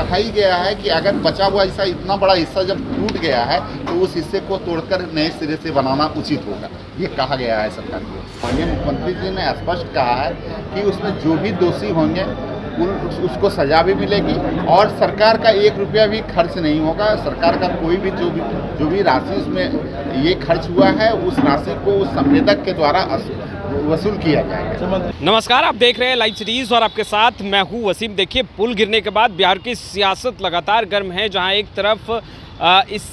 कहा ही गया है कि अगर बचा हुआ हिस्सा, इतना बड़ा हिस्सा जब टूट गया है तो उस हिस्से को तोड़कर नए सिरे से बनाना उचित होगा, ये कहा गया है सरकार की। माननीय मुख्यमंत्री जी ने स्पष्ट कहा है कि उसमें जो भी दोषी होंगे उसको सजा भी मिलेगी और सरकार का 1 रुपया भी खर्च नहीं होगा। सरकार का कोई भी जो भी राशि उसमें ये खर्च हुआ है, उस राशि को उस संवेदक के द्वारा वसूल किया जाएगा। नमस्कार, आप देख रहे हैं लाइव सीरीज और आपके साथ मैं हूं वसीम। देखिए, पुल गिरने के बाद बिहार की सियासत लगातार गर्म है, जहां एक तरफ इस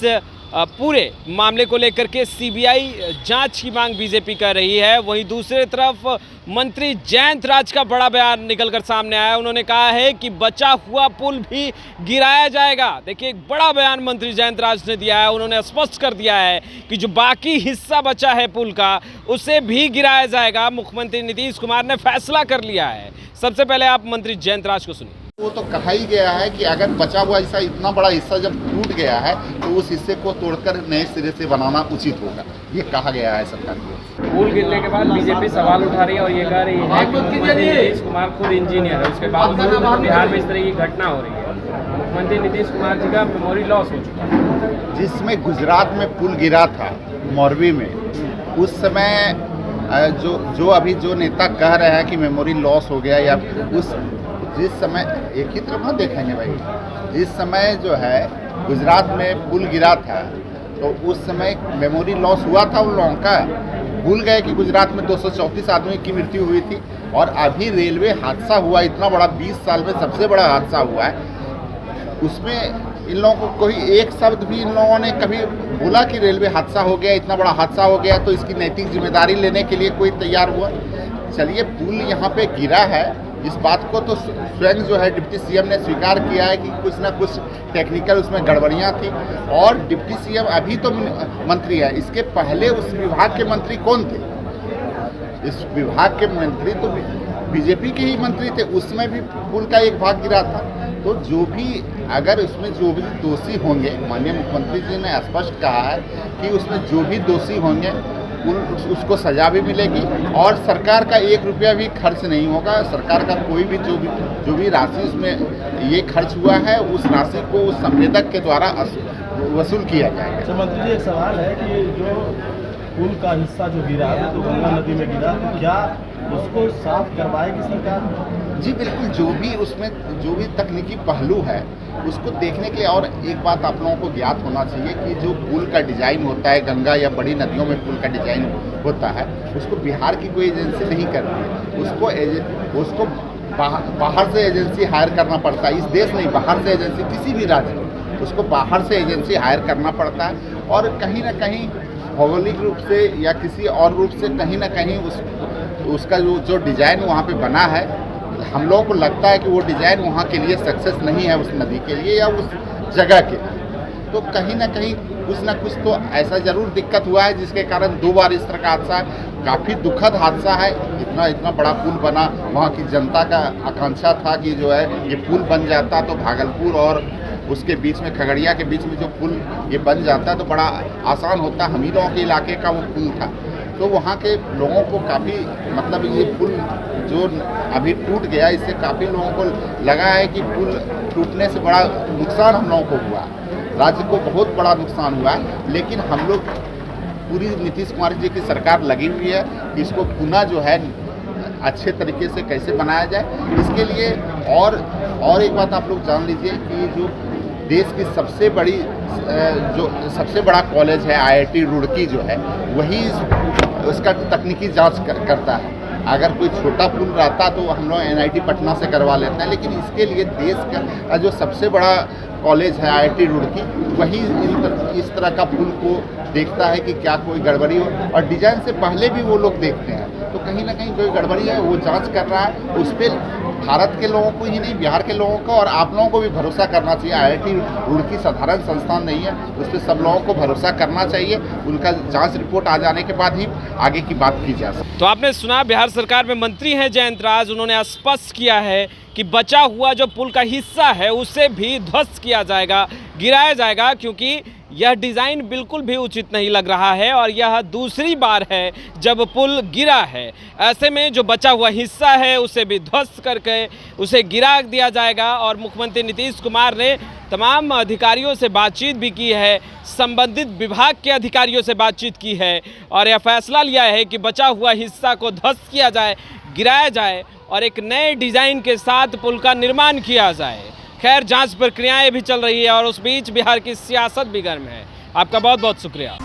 पूरे मामले को लेकर के सीबीआई जांच की मांग बीजेपी कर रही है, वहीं दूसरी तरफ मंत्री जयंत राज का बड़ा बयान निकलकर सामने आया। उन्होंने कहा है कि बचा हुआ पुल भी गिराया जाएगा। देखिए, एक बड़ा बयान मंत्री जयंत राज ने दिया है। उन्होंने स्पष्ट कर दिया है कि जो बाकी हिस्सा बचा है पुल का, उसे भी गिराया जाएगा। मुख्यमंत्री नीतीश कुमार ने फैसला कर लिया है। सबसे पहले आप मंत्री जयंत राज को सुनिए। वो तो कहा ही गया है कि अगर बचा हुआ हिस्सा, इतना बड़ा हिस्सा जब टूट गया है तो उस हिस्से को तोड़कर नए सिरे से बनाना उचित होगा, ये कहा गया है सरकार की। पुल गिरने के बाद बीजेपी सवाल उठा रही है और ये कह रही है कि मुख्यमंत्री नीतीश कुमार खुद इंजीनियर है, उसके बावजूद बिहार में इस तरह की घटना हो रही है। मुख्यमंत्री नीतीश कुमार जी का मेमोरी लॉस हो चुका है। जिसमें गुजरात में पुल गिरा था मोरबी में, उस समय जो नेता कह रहे हैं कि मेमोरी लॉस हो गया, या जिस समय एक ही तरफ ना देखेंगे भाई, जिस समय जो है गुजरात में पुल गिरा था तो उस समय मेमोरी लॉस हुआ था उन लोगों का। भूल गए कि गुजरात में 234 आदमी की मृत्यु हुई थी और अभी रेलवे हादसा हुआ, इतना बड़ा 20 साल में सबसे बड़ा हादसा हुआ है। उसमें इन लोगों को कोई एक शब्द भी इन लोगों ने कभी बोला कि रेलवे हादसा हो गया, इतना बड़ा हादसा हो गया, तो इसकी नैतिक जिम्मेदारी लेने के लिए कोई तैयार हुआ? चलिए, पुल यहाँ पे गिरा है, इस बात को तो स्वयं जो है डिप्टी सीएम ने स्वीकार किया है कि कुछ ना कुछ टेक्निकल उसमें गड़बड़ियाँ थी। और डिप्टी सीएम अभी तो मंत्री है, इसके पहले उस विभाग के मंत्री कौन थे? इस विभाग के मंत्री तो बीजेपी के ही मंत्री थे, उसमें भी पुल का एक भाग गिरा था। तो जो भी, अगर उसमें जो भी दोषी होंगे, माननीय मुख्यमंत्री जी ने स्पष्ट कहा है कि उसमें जो भी दोषी होंगे उसको सजा भी मिलेगी और सरकार का 1 रुपया भी खर्च नहीं होगा। सरकार का कोई भी जो भी राशि उसमें ये खर्च हुआ है, उस राशि को उस संवेदक के द्वारा वसूल किया जाएगा। तो मंत्री जी, एक सवाल है कि जो पुल का हिस्सा जो गिरा है तो गंगा नदी में गिरा, तो क्या उसको साफ करवाएगी सरकार? जी बिल्कुल, जो भी तकनीकी पहलू है उसको देखने के लिए। और एक बात आप लोगों को ज्ञात होना चाहिए कि जो पुल का डिज़ाइन होता है, गंगा या बड़ी नदियों में पुल का डिज़ाइन होता है, उसको बिहार की कोई एजेंसी नहीं करती है। उसको बाहर से एजेंसी हायर करना पड़ता है। इस देश नहीं, बाहर से एजेंसी, किसी भी राज्य में उसको बाहर से एजेंसी हायर करना पड़ता है। और कहीं ना कहीं भौगोलिक रूप से या किसी और रूप से कहीं ना कहीं उसका जो डिज़ाइन वहाँ पे बना है, हम लोगों को लगता है कि वो डिज़ाइन वहाँ के लिए सक्सेस नहीं है, उस नदी के लिए या उस जगह के लिए। तो कहीं ना कहीं कुछ ना कुछ तो ऐसा ज़रूर दिक्कत हुआ है जिसके कारण 2 बार इस तरह का हादसा है। काफ़ी दुखद हादसा है। इतना बड़ा पुल बना, वहाँ की जनता का आकांक्षा था कि जो है ये पुल बन जाता तो भागलपुर और उसके बीच में, खगड़िया के बीच में जो पुल ये बन जाता तो बड़ा आसान होता। हम ही लोगों के इलाके का वो पुल था, तो वहाँ के लोगों को काफ़ी, मतलब ये पुल जो अभी टूट गया, इससे काफ़ी लोगों को लगा है कि पुल टूटने से बड़ा नुकसान हम लोगों को हुआ, राज्य को बहुत बड़ा नुकसान हुआ है। लेकिन हम लोग, पूरी नीतीश कुमार जी की सरकार लगी हुई है कि इसको पुनः जो है अच्छे तरीके से कैसे बनाया जाए, इसके लिए। और एक बात आप लोग जान लीजिए कि जो देश की सबसे बड़ा कॉलेज है IIT रुड़की जो है, वही उसका तकनीकी जांच करता है। अगर कोई छोटा पुल रहता तो हम लोग NIT पटना से करवा लेते हैं, लेकिन इसके लिए देश का जो सबसे बड़ा कॉलेज है IIT रुड़की, वही इस तरह का पुल को देखता है कि क्या कोई गड़बड़ी हो, और डिज़ाइन से पहले भी वो लोग देखते हैं। तो कहीं ना कहीं कोई गड़बड़ी है, वो जांच कर रहा है। उस पर भारत के लोगों को ही नहीं, बिहार के लोगों को और आप लोगों को भी भरोसा करना चाहिए। IIT रुड़की साधारण संस्थान नहीं है, उस पर सब लोगों को भरोसा करना चाहिए। उनका जांच रिपोर्ट आ जाने के बाद ही आगे की बात की जा सकती है। तो आपने सुना, बिहार सरकार में मंत्री हैं जयंत राज। उन्होंने स्पष्ट किया है कि बचा हुआ जो पुल का हिस्सा है उसे भी ध्वस्त किया जाएगा, गिराया जाएगा, क्योंकि यह डिज़ाइन बिल्कुल भी उचित नहीं लग रहा है और यह दूसरी बार है जब पुल गिरा है। ऐसे में जो बचा हुआ हिस्सा है उसे भी ध्वस्त करके उसे गिरा दिया जाएगा। और मुख्यमंत्री नीतीश कुमार ने तमाम अधिकारियों से बातचीत भी की है, संबंधित विभाग के अधिकारियों से बातचीत की है और यह फैसला लिया है कि बचा हुआ हिस्सा को ध्वस्त किया जाए, गिराया जाए और एक नए डिज़ाइन के साथ पुल का निर्माण किया जाए। खैर, जांच प्रक्रियाएं भी चल रही है और उस बीच बिहार की सियासत भी गर्म है। आपका बहुत बहुत शुक्रिया।